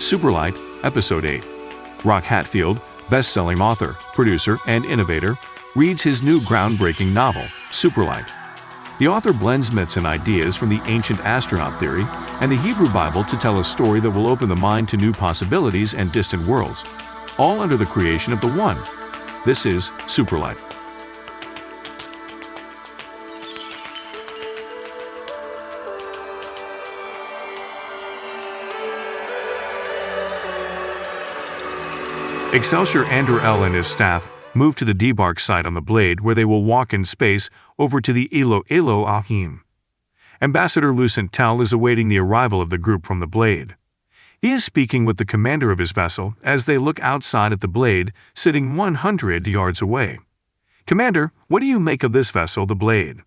SUPERLIGHT, Episode 8. Roc Hatfield, best-selling author, producer, and innovator, reads his new groundbreaking novel, SUPERLIGHT. The author blends myths and ideas from the Ancient Astronaut Theory and the Hebrew Bible to tell a story that will open the mind to new possibilities and distant worlds, all under the creation of the One. This is SUPERLIGHT. Excelsior Andrew L. and his staff move to the debark site on the Blade, where they will walk in space over to the Elohim. Ambassador Lucent Tell is awaiting the arrival of the group from the Blade. He is speaking with the commander of his vessel as they look outside at the Blade, sitting 100 yards away. "Commander, what do you make of this vessel, the Blade?"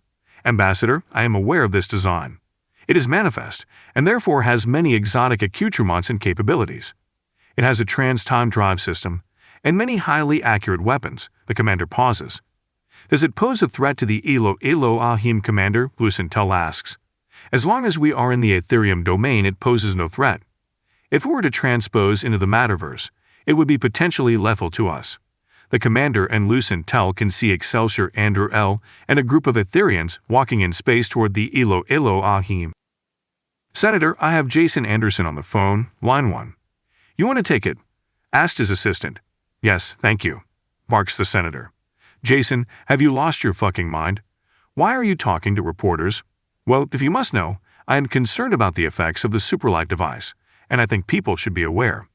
"Ambassador, I am aware of this design. It is manifest, and therefore has many exotic accoutrements and capabilities. It has a trans-time drive system and many highly accurate weapons." The commander pauses. "Does it pose a threat to the Elohim, Commander?" Lucent Tell asks. "As long as we are in the Ethereum domain, it poses no threat. If we were to transpose into the Matterverse, it would be potentially lethal to us." The commander and Lucent Tell can see Excelsior Andrew L. and a group of Etherians walking in space toward the Elohim. "Senator, I have Jason Anderson on the phone, line 1. You want to take it?" asked his assistant. "Yes, thank you," barks the senator. "Jason, have you lost your fucking mind? Why are you talking to reporters?" "Well, if you must know, I am concerned about the effects of the SUPERLIGHT device, and I think people should be aware.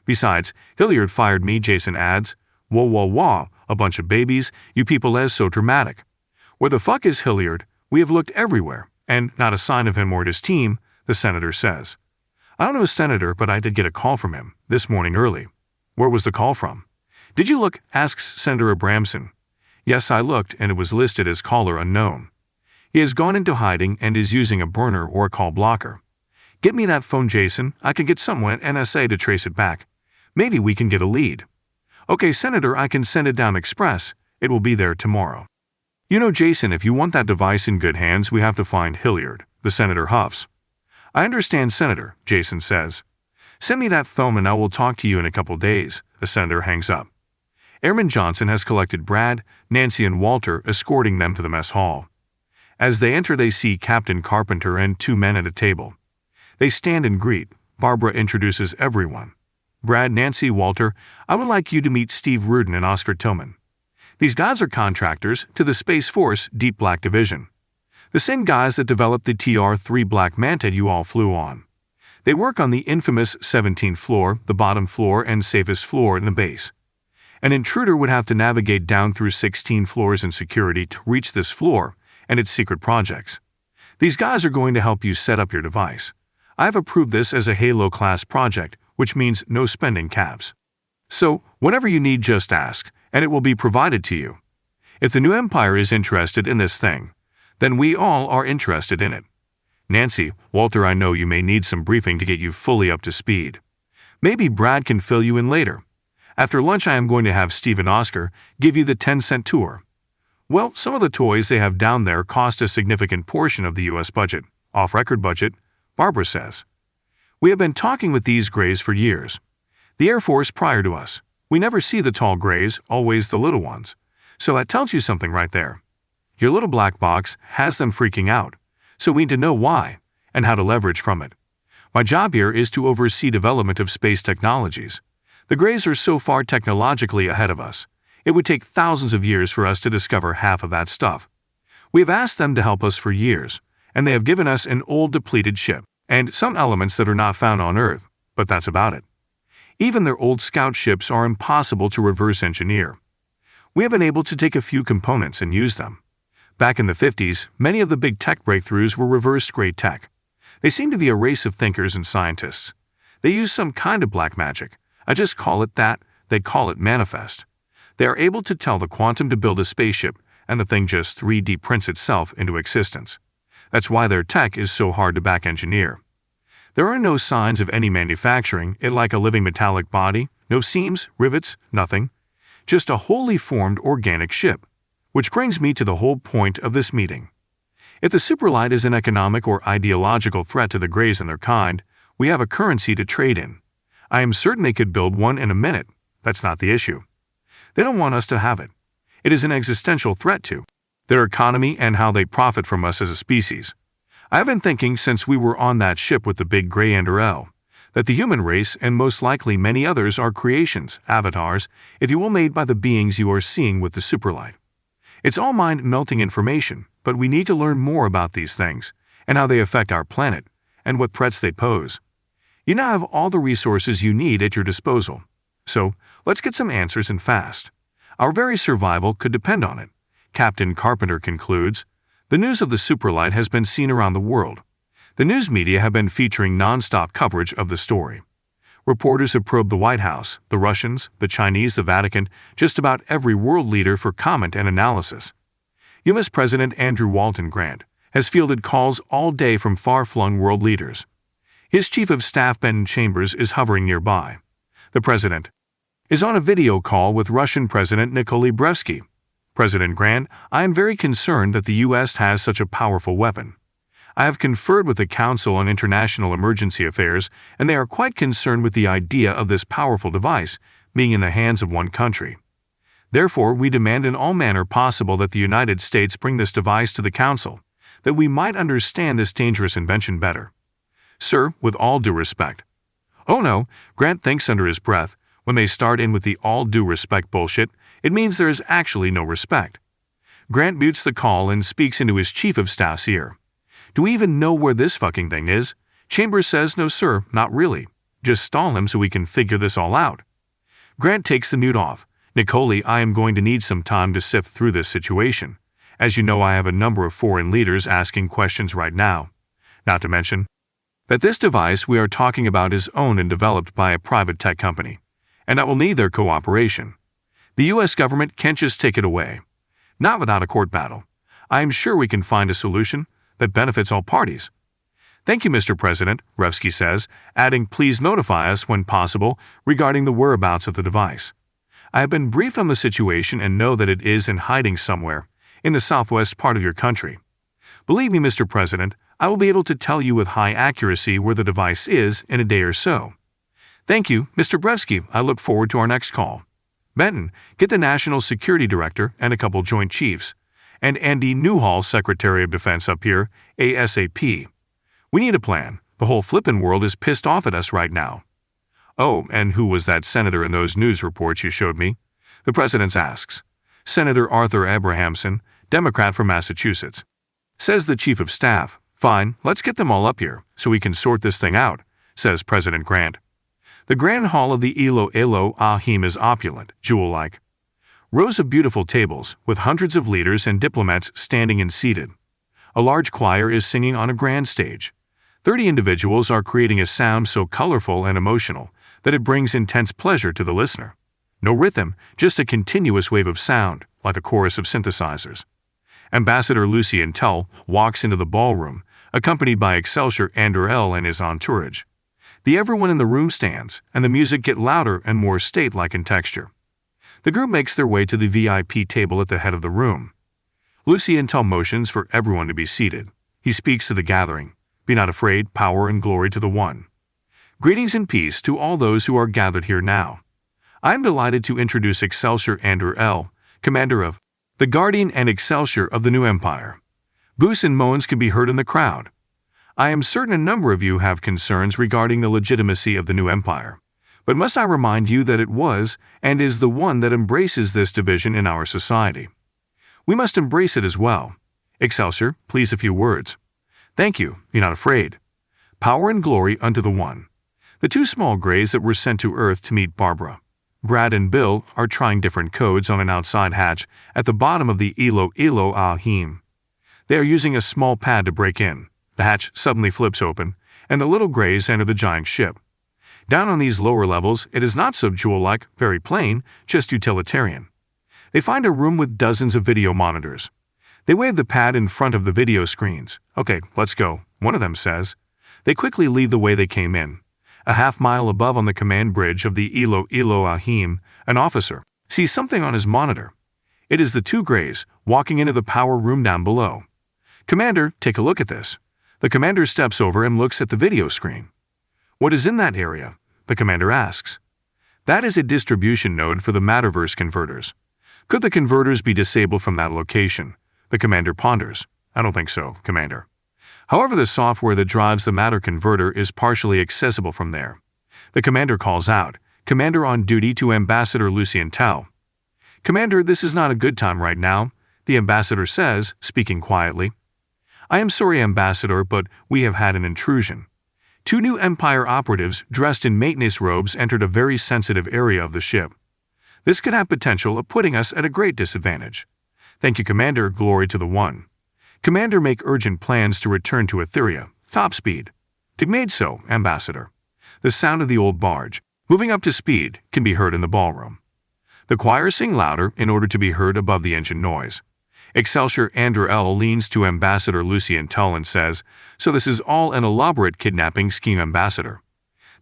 Besides, Hilliard fired me," Jason adds. Whoa, a bunch of babies, you people is so dramatic. "Where the fuck is Hilliard? We have looked everywhere, and not a sign of him or his team," the senator says. "I don't know, Senator, but I did get a call from him this morning early." "Where was the call from?" "Did you look?" asks Senator Abramson. "Yes, I looked, and it was listed as caller unknown. He has gone into hiding and is using a burner or a call blocker. Get me that phone, Jason. I can get someone at NSA to trace it back. Maybe we can get a lead." "Okay, Senator, I can send it down express. It will be there tomorrow." "You know, Jason, if you want that device in good hands, we have to find Hilliard," the senator huffs. "I understand, Senator," Jason says. "Send me that phone and I will talk to you in a couple days." The senator hangs up. Airman Johnson has collected Brad, Nancy, and Walter, escorting them to the mess hall. As they enter, they see Captain Carpenter and 2 men at a table. They stand and greet. Barbara introduces everyone. "Brad, Nancy, Walter, I would like you to meet Steve Rudin and Oscar Tillman. These guys are contractors to the Space Force Deep Black Division. The same guys that developed the TR-3 Black Manta you all flew on. They work on the infamous 17th floor, the bottom floor and safest floor in the base. An intruder would have to navigate down through 16 floors in security to reach this floor and its secret projects. These guys are going to help you set up your device. I have approved this as a Halo-class project, which means no spending caps. So, whatever you need, just ask, and it will be provided to you. If the new empire is interested in this thing, then we all are interested in it. Nancy, Walter, I know you may need some briefing to get you fully up to speed. Maybe Brad can fill you in later. After lunch, I am going to have Steve and Oscar give you the 10-cent tour. Well, some of the toys they have down there cost a significant portion of the U.S. budget, off-record budget," Barbara says. "We have been talking with these Greys for years. The Air Force prior to us. We never see the tall Greys, always the little ones. So that tells you something right there. Your little black box has them freaking out, so we need to know why and how to leverage from it. My job here is to oversee development of space technologies. The Greys are so far technologically ahead of us, it would take thousands of years for us to discover half of that stuff. We have asked them to help us for years, and they have given us an old depleted ship and some elements that are not found on Earth, but that's about it. Even their old scout ships are impossible to reverse engineer. We have been able to take a few components and use them. Back in the 50s, many of the big tech breakthroughs were reversed great tech. They seem to be a race of thinkers and scientists. They use some kind of black magic. I just call it that. They call it manifest. They are able to tell the quantum to build a spaceship, and the thing just 3D prints itself into existence. That's why their tech is so hard to back engineer. There are no signs of any manufacturing it like a living metallic body, no seams, rivets, nothing. Just a wholly formed organic ship. Which brings me to the whole point of this meeting. If the SUPERLIGHT is an economic or ideological threat to the Greys and their kind, we have a currency to trade in. I am certain they could build one in a minute. That's not the issue. They don't want us to have it. It is an existential threat to their economy and how they profit from us as a species. I have been thinking since we were on that ship with the big gray Anderl, that the human race and most likely many others are creations, avatars, if you will, made by the beings you are seeing with the superlight. It's all mind-melting information, but we need to learn more about these things and how they affect our planet and what threats they pose. You now have all the resources you need at your disposal. So, let's get some answers and fast. Our very survival could depend on it. Captain Carpenter concludes, the news of the superlight has been seen around the world. The news media have been featuring non-stop coverage of the story. Reporters have probed the White House, the Russians, the Chinese, the Vatican, just about every world leader for comment and analysis. U.S. President Andrew Walton Grant has fielded calls all day from far-flung world leaders. His Chief of Staff Ben Chambers is hovering nearby. The President is on a video call with Russian President Nikolai Brevsky. President Grant, I am very concerned that the U.S. has such a powerful weapon. I have conferred with the Council on International Emergency Affairs, and they are quite concerned with the idea of this powerful device being in the hands of one country. Therefore, we demand in all manner possible that the United States bring this device to the Council, that we might understand this dangerous invention better. Sir, with all due respect. Oh no, Grant thinks under his breath, when they start in with the all due respect bullshit, it means there is actually no respect. Grant mutes the call and speaks into his Chief of Staff's ear. Do we even know where this fucking thing is? Chambers says, no sir, not really. Just stall him so we can figure this all out. Grant takes the mute off. Nikolai, I am going to need some time to sift through this situation. As you know, I have a number of foreign leaders asking questions right now. Not to mention that this device we are talking about is owned and developed by a private tech company, and I will need their cooperation. The U.S. government can't just take it away. Not without a court battle. I am sure we can find a solution that benefits all parties. Thank you, Mr. President, Brevsky says, adding, please notify us when possible regarding the whereabouts of the device. I have been briefed on the situation and know that it is in hiding somewhere in the southwest part of your country. Believe me, Mr. President, I will be able to tell you with high accuracy where the device is in a day or so. Thank you, Mr. Brevsky. I look forward to our next call. Benton, get the National Security Director and a couple Joint Chiefs, and Andy Newhall, Secretary of Defense, up here, ASAP. We need a plan. The whole flippin' world is pissed off at us right now. Oh, and who was that senator in those news reports you showed me? The President asks. Senator Arthur Abrahamson, Democrat from Massachusetts. Says the Chief of Staff. Fine, let's get them all up here, so we can sort this thing out, says President Grant. The Grand Hall of the Ilo Ahim is opulent, jewel-like. Rows of beautiful tables, with hundreds of leaders and diplomats standing and seated. A large choir is singing on a grand stage. 30 individuals are creating a sound so colorful and emotional that it brings intense pleasure to the listener. No rhythm, just a continuous wave of sound, like a chorus of synthesizers. Ambassador Lucien Tell walks into the ballroom, accompanied by Excelsior Anderl and his entourage. Everyone in the room stands, and the music gets louder and more state-like in texture. The group makes their way to the VIP table at the head of the room. Lucien Tell motions for everyone to be seated. He speaks to the gathering. Be not afraid, power and glory to the One. Greetings and peace to all those who are gathered here now. I am delighted to introduce Excelsior Anderl, commander of the Guardian and Excelsior of the New Empire. Boos and moans can be heard in the crowd. I am certain a number of you have concerns regarding the legitimacy of the New Empire, but must I remind you that it was and is the one that embraces this division in our society. We must embrace it as well. Excelsior, please a few words. Thank you, be not afraid. Power and glory unto the One. The two small grays that were sent to Earth to meet Barbara, Brad and Bill, are trying different codes on an outside hatch at the bottom of the Ilo Ahim. They are using a small pad to break in. The hatch suddenly flips open, and the little grays enter the giant ship. Down on these lower levels, it is not so jewel-like, very plain, just utilitarian. They find a room with dozens of video monitors. They wave the pad in front of the video screens. Okay, let's go, one of them says. They quickly leave the way they came in. A half-mile above on the command bridge of the Ilo Ahim, an officer sees something on his monitor. It is the two grays walking into the power room down below. Commander, take a look at this. The commander steps over and looks at the video screen. What is in that area? the commander asks. That is a distribution node for the Matterverse converters. Could the converters be disabled from that location? The commander ponders. I don't think so, Commander. However, the software that drives the matter converter is partially accessible from there. The commander calls out, Commander on duty to Ambassador Lucien Tell. Commander, this is not a good time right now, the ambassador says, speaking quietly. I am sorry, Ambassador, but we have had an intrusion. 2 new Empire operatives dressed in maintenance robes entered a very sensitive area of the ship. This could have potential of putting us at a great disadvantage. Thank you, Commander, glory to the One. Commander, make urgent plans to return to Etheria, top speed. Made so, Ambassador. The sound of the old barge, moving up to speed, can be heard in the ballroom. The choir sing louder in order to be heard above the engine noise. Excelsior Andrew L. leans to Ambassador Lucien Tell and says, So this is all an elaborate kidnapping scheme, Ambassador.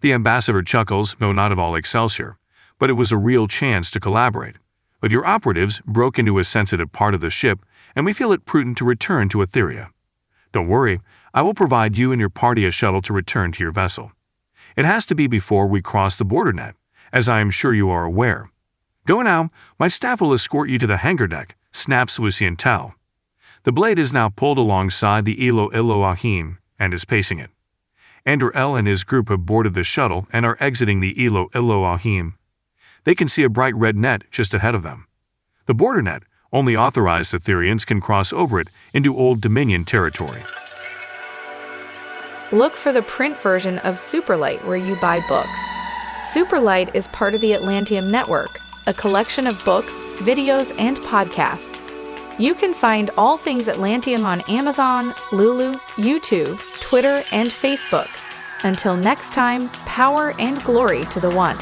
The ambassador chuckles, no, not at all, Excelsior, but it was a real chance to collaborate. But your operatives broke into a sensitive part of the ship, and we feel it prudent to return to Etheria. Don't worry, I will provide you and your party a shuttle to return to your vessel. It has to be before we cross the border net, as I am sure you are aware. Go now, my staff will escort you to the hangar deck, snaps Lucien Tell. The blade is now pulled alongside the Ilo Ahim and is pacing it. Andrew L. and his group have boarded the shuttle and are exiting the Ilo Ahim. They can see a bright red net just ahead of them. The border net, only authorized Etherians can cross over it into Old Dominion territory. Look for the print version of Superlight where you buy books. Superlight is part of the Atlantium Network, a collection of books, videos, and podcasts. You can find all things Atlantium on Amazon, Lulu, YouTube, Twitter, and Facebook. Until next time, power and glory to the One.